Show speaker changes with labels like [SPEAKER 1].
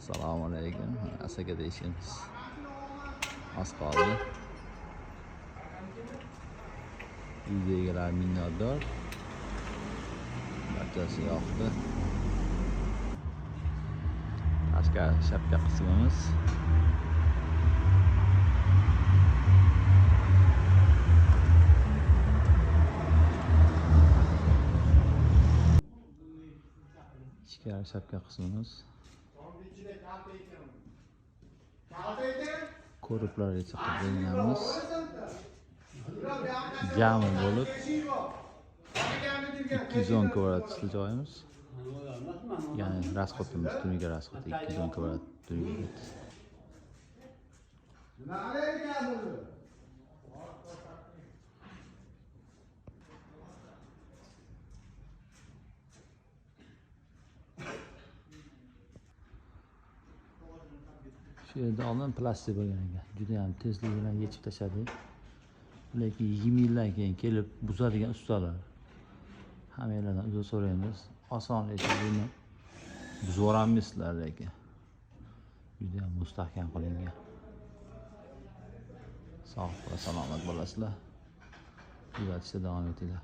[SPEAKER 1] Assalomu alaykum. Asaka deyishimiz oz qoldi. Uyga egalar minnatdor. Barchasi yoqdi. Tashqari shapka qismimiz. Ichkari shapka qismimiz. Ko'riklargacha qilganmiz. Jami bo'lib 210 kvadrat joyimiz. Ya'ni rasxotimiz, tuniga rasxot 210 kvadrat tuniga. Shu yerda oldin plastik bo'lgan ekan. Juda ham tezlik bilan yechib tashladik. Lekin 20 yildan keyin kelib buzadigan ustalar. Hammalardan uzr so'raymiz. Osonlikcha buni buzib yuboramiz lekin. Juda ham mustahkam qilingan. Sog' va salomat bo'lasizlar. Kuzatishda davom etinglar.